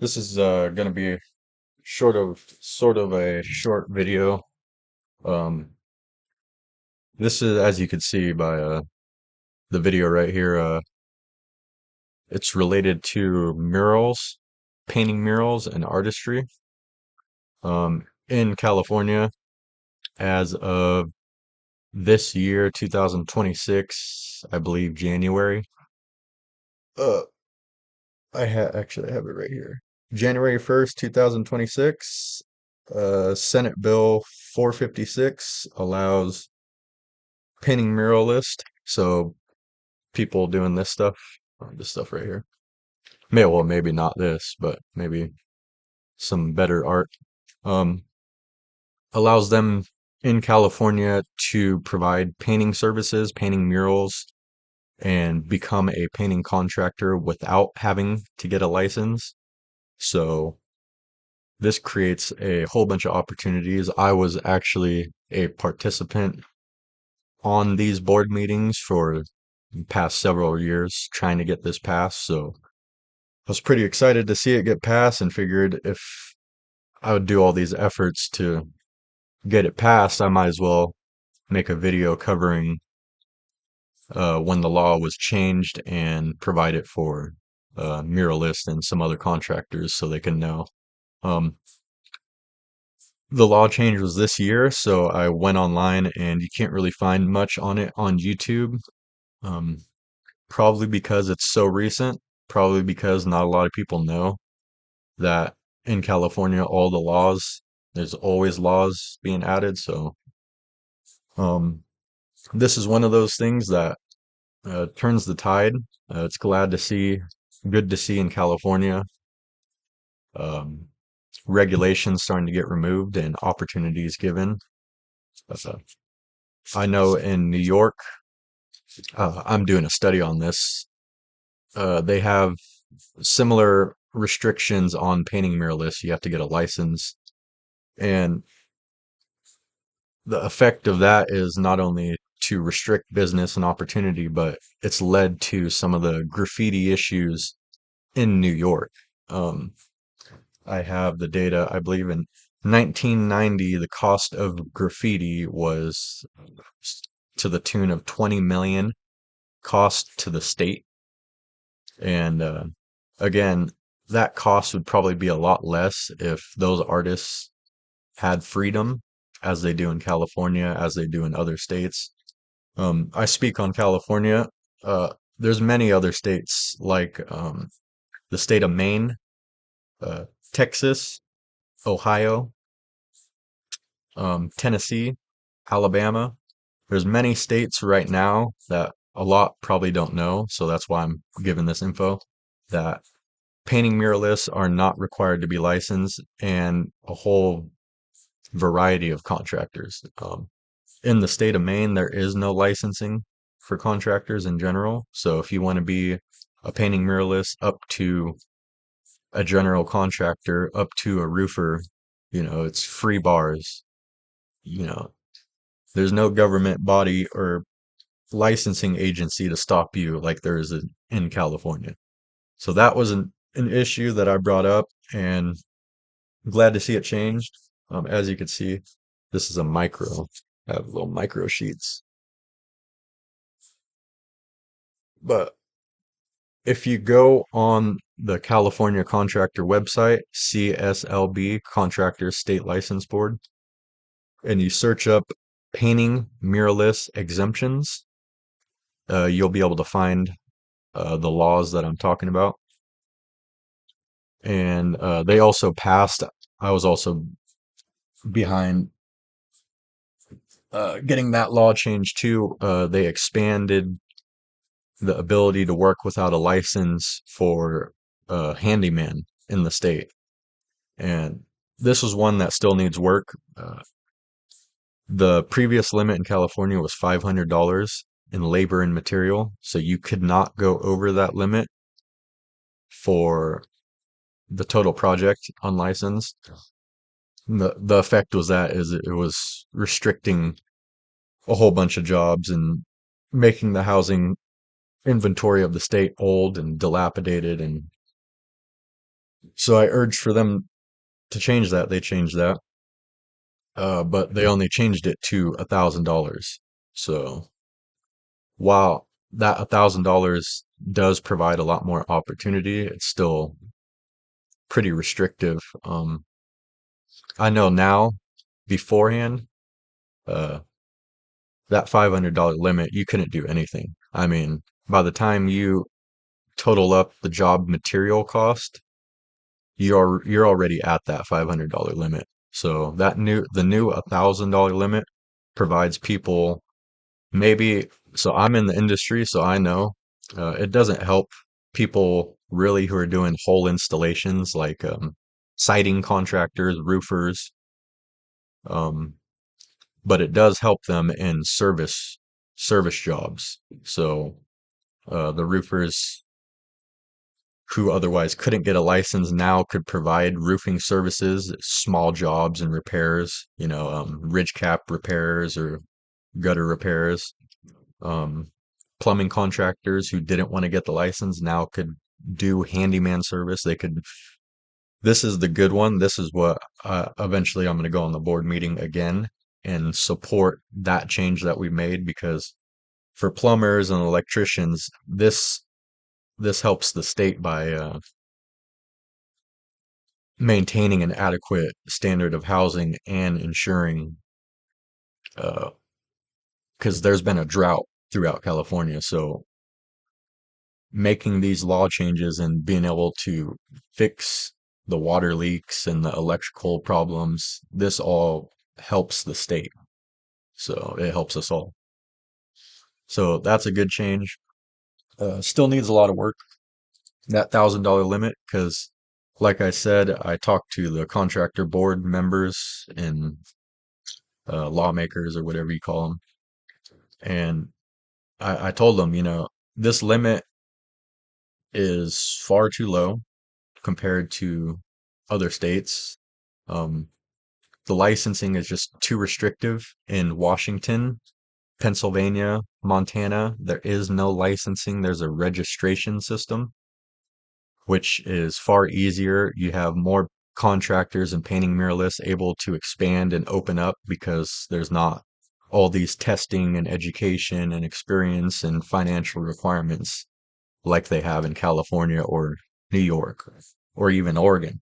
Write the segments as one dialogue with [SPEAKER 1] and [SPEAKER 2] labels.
[SPEAKER 1] This is gonna be sort of a short video. Um, this is, as you can see by the video right here, it's related to murals, painting murals and artistry. In California, as of this year, 2026, I believe January. Uh, I have it right here. January 1st, 2026. Senate Bill 456 allows painting muralist. So people doing this stuff right here. Well, maybe not this, but maybe some better art. Um, Allows them in California to provide painting services, painting murals, and become a painting contractor without having to get a license. So this creates a whole bunch of opportunities. I was actually a participant on these board meetings for the past several years trying to get this passed. So I was pretty excited to see it get passed and figured if I would do all these efforts to get it passed, I might as well make a video covering when the law was changed and provide it for muralists and some other contractors so they can know. Um, the law change was this year, so I went online and you can't really find much on it on YouTube. Um, Probably because it's so recent, probably because not a lot of people know that in California, all the laws, there's always laws being added. So, um, this is one of those things that turns the tide. It's good to see in California, um, regulations starting to get removed and opportunities given. Uh, I know in New York, I'm doing a study on this. They have similar restrictions on painting muralists. You have to get a license. And the effect of that is not only to restrict business and opportunity, but it's led to some of the graffiti issues in New York. Um, I have the data. I believe in 1990, the cost of graffiti was to the tune of 20 million cost to the state. And again, that cost would probably be a lot less if those artists had freedom as they do in California, as they do in other states. I speak on California. There's many other states like the state of Maine, uh, Texas, Ohio, Tennessee, Alabama. There's many states right now that a lot probably don't know, so that's why I'm giving this info that painting muralists are not required to be licensed and a whole variety of contractors. In the state of Maine, there is no licensing for contractors in general. So if you want to be a painting muralist up to a general contractor, up to a roofer, it's free bars. You know, there's no government body or licensing agency to stop you like there is in California. So that was an issue that I brought up and glad to see it changed. As you can see, this is a micro. I have little micro sheets. But if you go on the California contractor website, CSLB, Contractor State License Board, and you search up painting muralist exemptions, you'll be able to find the laws that I'm talking about. And they also passed, I was also behind getting that law changed too. They expanded the ability to work without a license for handyman in the state. And this was one that still needs work. The previous limit in California was $500 in labor and material, so you could not go over that limit for the total project unlicensed. The effect was that is it was restricting a whole bunch of jobs and making the housing inventory of the state old and dilapidated and So I urged for them to change that. They changed that, but they only changed it to $1,000. So while that $1,000 does provide a lot more opportunity, it's still pretty restrictive. I know now, beforehand, uh, that $500 limit, you couldn't do anything. I mean, by the time you total up the job material cost, you're already at that $500 limit. So the new $1,000 limit provides people maybe. So I'm in the industry, so I know it doesn't help people really who are doing whole installations like siding contractors, roofers, um, but it does help them in service jobs. So the roofers who otherwise couldn't get a license now could provide roofing services, small jobs and repairs, ridge cap repairs or gutter repairs. Um, Plumbing contractors who didn't want to get the license now could do handyman service. This is the good one. This is what eventually I'm going to go on the board meeting again and support that change that we made because for plumbers and electricians, this helps the state by maintaining an adequate standard of housing and ensuring because there's been a drought throughout California. So making these law changes and being able to fix the water leaks and the electrical problems, this all helps the state. So it helps us all. So that's a good change. Still needs a lot of work, that $1,000 limit, because like I said, I talked to the contractor board members and lawmakers or whatever you call them. And I told them, this limit is far too low compared to other states. Um, the licensing is just too restrictive in Washington, Pennsylvania, Montana. There is no licensing. There's a registration system, which is far easier. You have more contractors and painting muralists able to expand and open up because there's not all these testing and education and experience and financial requirements like they have in California or New York or even Oregon.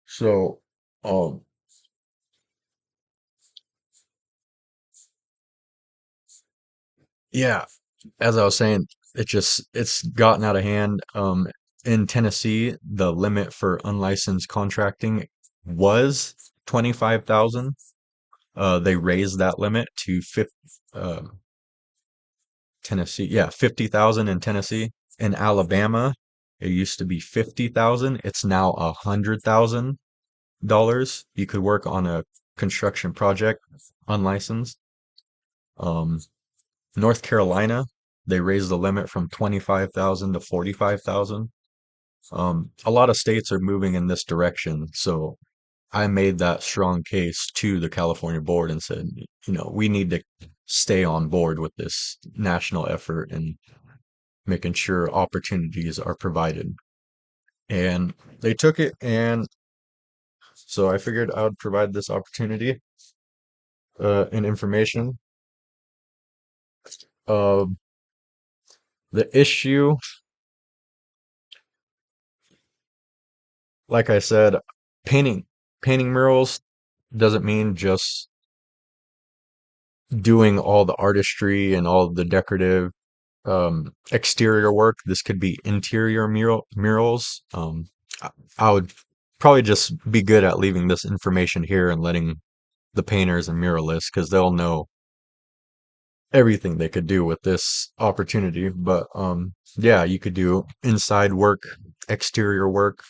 [SPEAKER 1] So, um, yeah, as I was saying, it's gotten out of hand. In Tennessee, the limit for unlicensed contracting was 25,000. They raised that limit to 50, Tennessee, yeah, 50,000 in Tennessee. In Alabama, it used to be 50,000. It's now $100,000. You could work on a construction project unlicensed. Um, North Carolina, they raised the limit from 25,000 to 45,000. A lot of states are moving in this direction. So I made that strong case to the California board and said, we need to stay on board with this national effort and making sure opportunities are provided. And they took it, and so I figured I would provide this opportunity and information. Uh, the issue, like I said, painting painting murals doesn't mean just doing all the artistry and all the decorative exterior work. This could be interior murals. I I would probably just be good at leaving this information here and letting the painters and muralists, because they'll know everything they could do with this opportunity. But yeah, you could do inside work, exterior work.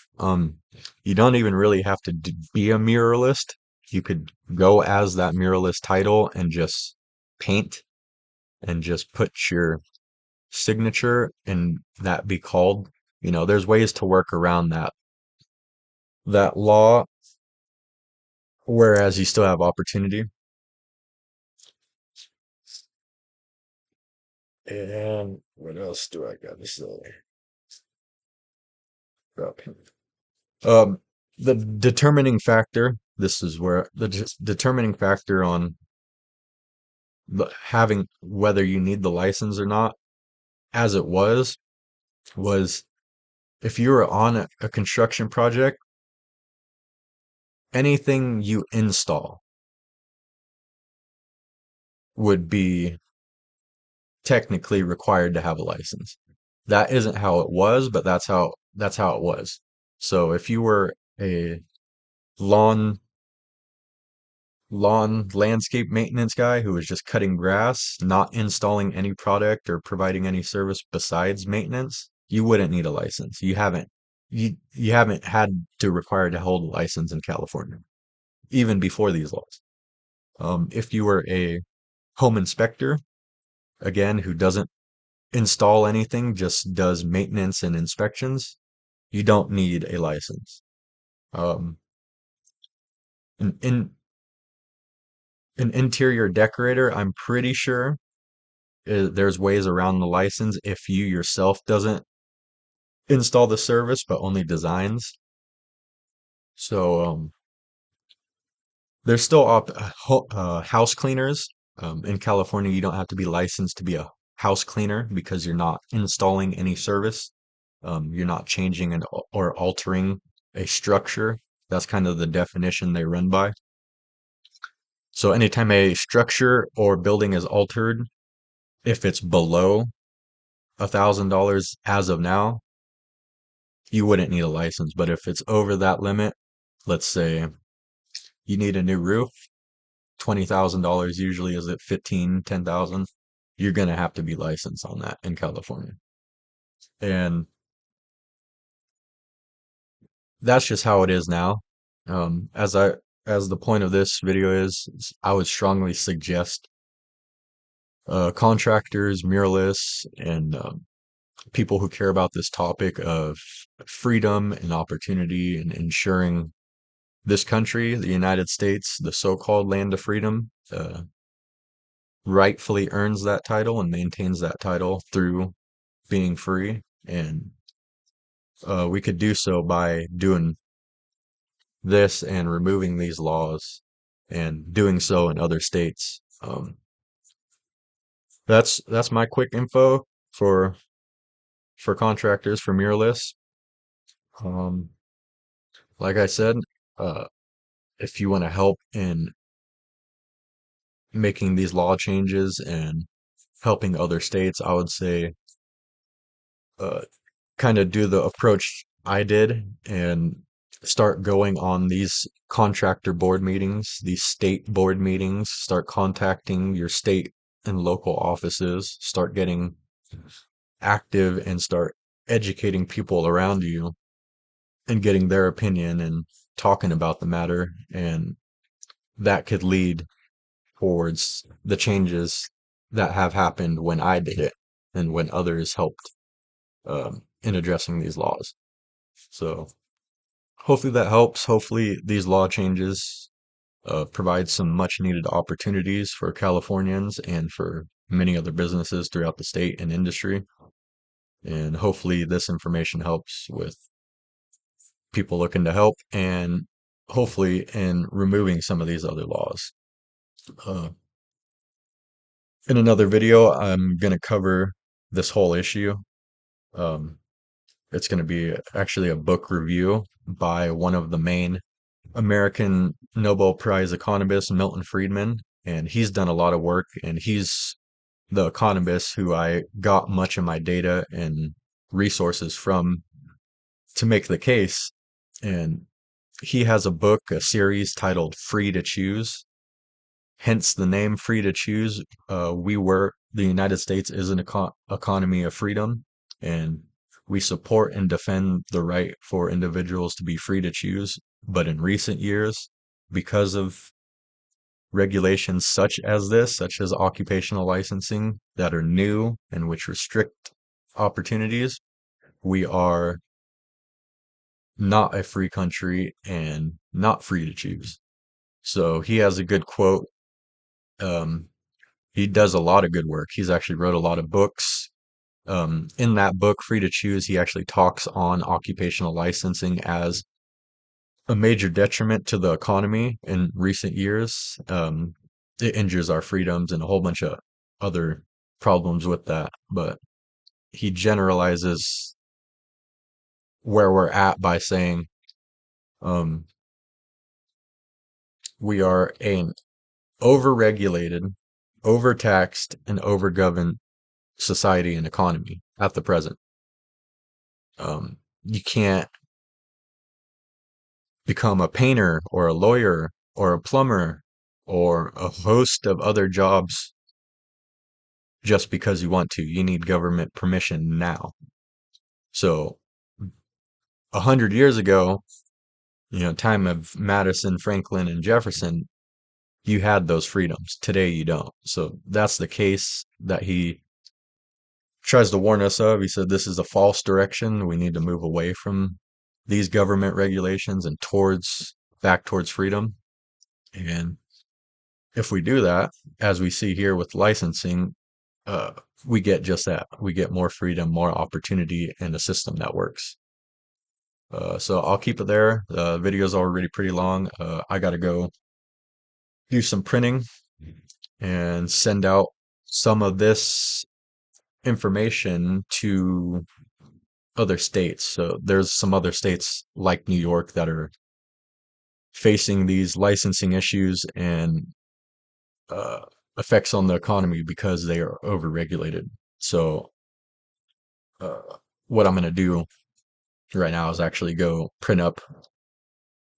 [SPEAKER 1] You don't even really have to be a muralist. You could go as that muralist title and just paint and just put your signature and that be called. There's ways to work around that law, whereas you still have opportunity. And what else do I got to say? Okay. Um, the determining factor, this is where the determining factor on having whether you need the license or not, as it was if you were on a construction project, anything you install would be technically required to have a license. That isn't how it was, but that's how it was. So if you were a lawn lawn landscape maintenance guy who was just cutting grass, not installing any product or providing any service besides maintenance, you wouldn't need a license. You haven't had to require to hold a license in California, even before these laws. If you were a home inspector, again, who doesn't install anything, just does maintenance and inspections, you don't need a license. Um, an, in, an interior decorator, I'm pretty sure there's ways around the license if you yourself doesn't install the service but only designs. So there's still house cleaners. In California, you don't have to be licensed to be a house cleaner because you're not installing any service. You're not changing or altering a structure. That's kind of the definition they run by. So anytime a structure or building is altered, if it's below $1,000 as of now, you wouldn't need a license. But if it's over that limit, let's say you need a new roof, $20,000 usually is at 15, 10,000. You're gonna have to be licensed on that in California. And that's just how it is now. As the point of this video is I would strongly suggest contractors, muralists, and people who care about this topic of freedom and opportunity and ensuring this country, the United States, the so-called land of freedom, rightfully earns that title and maintains that title through being free. And we could do so by doing this and removing these laws and doing so in other states. That's my quick info for contractors for muralists. Um, like I said, uh, if you want to help in making these law changes and helping other states, I would say uh, kind of do the approach I did and start going on these contractor board meetings, these state board meetings, start contacting your state and local offices, start getting active and start educating people around you and getting their opinion and talking about the matter. And that could lead towards the changes that have happened when I did it and when others helped in addressing these laws. So hopefully that helps. Hopefully these law changes provide some much needed opportunities for Californians and for many other businesses throughout the state and industry. And hopefully this information helps with people looking to help and hopefully in removing some of these other laws. Uh, in another video, I'm going to cover this whole issue. Um, it's going to be actually a book review by one of the main American Nobel Prize economist, Milton Friedman, and he's done a lot of work, and he's the economist who I got much of my data and resources from to make the case. And he has a book, a series titled Free to Choose, hence the name Free to Choose. The United States is an economy of freedom, and we support and defend the right for individuals to be free to choose. But in recent years, because of regulations such as this, such as occupational licensing, that are new and which restrict opportunities, we are not a free country and not free to choose. So he has a good quote. Um, he does a lot of good work. He's actually wrote a lot of books In that book, Free to Choose, he actually talks on occupational licensing as a major detriment to the economy in recent years. It injures our freedoms and a whole bunch of other problems with that. But he generalizes where we're at by saying um, we are an overregulated, overtaxed, and overgoverned society and economy at the present. You can't become a painter or a lawyer or a plumber or a host of other jobs just because you want to. You need government permission now. So 100 years ago, time of Madison, Franklin, and Jefferson, you had those freedoms. Today you don't. So that's the case that he tries to warn us of. He said this is a false direction. We need to move away from these government regulations and back towards freedom. And if we do that, as we see here with licensing, uh, we get just that. We get more freedom, more opportunity, and a system that works. So I'll keep it there. The video's already pretty long. I got to go do some printing and send out some of this information to other states. So there's some other states like New York that are facing these licensing issues and uh, effects on the economy because they are overregulated. So uh, what I'm going to do right now is actually go print up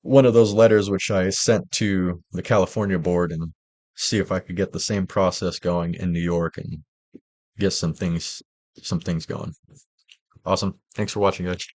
[SPEAKER 1] one of those letters which I sent to the California board and see if I could get the same process going in New York and get some things going. Awesome. Thanks for watching, guys.